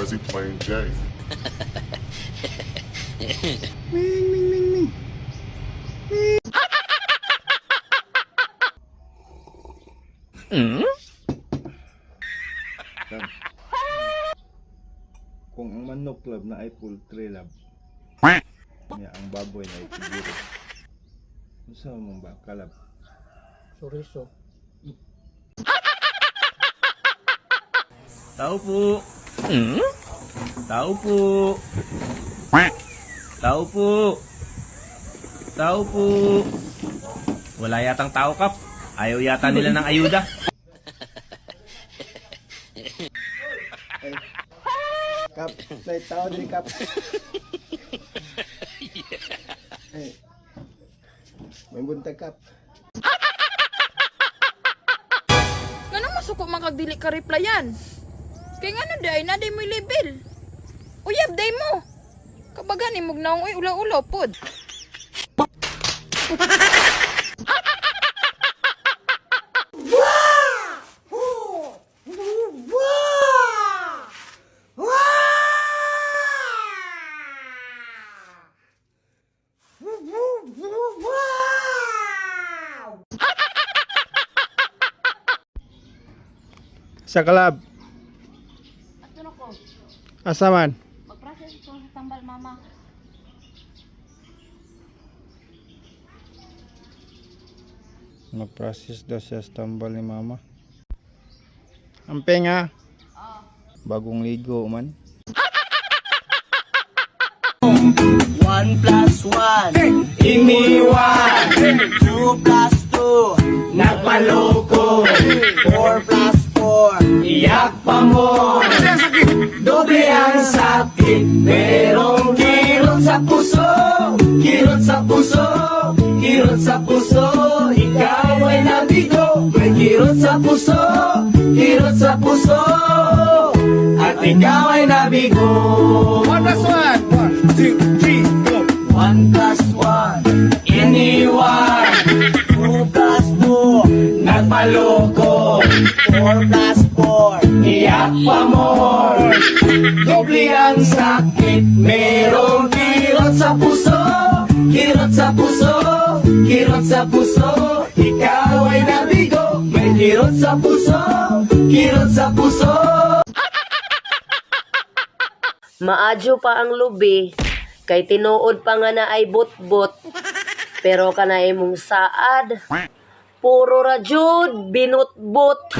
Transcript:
Kasi playing gay. Lab. Kung ang manok lab na ay poultry lab, niya ang baboy na ay tiguro. Unsa mong baka lab? Suriso. Tao po. Tao po. Tao po. Tao po. Wala yatang tao, Kap. Ayaw yata nila ng ayuda. Kap, may tao din kap. Ay. May buntag kap. Ganun masuko man kag dili ka replyan. Kay ngano day na day mo level. Uyab day mo. Kabaga ni mog naong ulaw-ulaw pod. Sa kalab, Ato na ko. asa man? Mag-process ito sa tambal mama. Mag-process daw siya sa tambal ni mama. Ampeng ha? Bagong ligo man. 1 plus 1 iniwan 2 plus 2 nagpaloko 4 plus 4 iyak pa mo doble ang sakit merong kirot sa puso kirot sa puso kirot sa puso ikaw ay nabigo may kirot sa puso kirot sa puso at ikaw ay nabigo 1 plus 1 1 plus 1 iniwan 2 plus 2 nagpaloko 4 plus 4 iyak pa more doble ang sakit merong kirot sa puso kirot sa puso kirot sa puso ikaw ay nabigo may kirot sa puso kirot sa puso. Maadyo pa ang lubi, kay tinuod pa nga na ay bot-bot. Pero kanay mong saad, puro ra jud binutbot.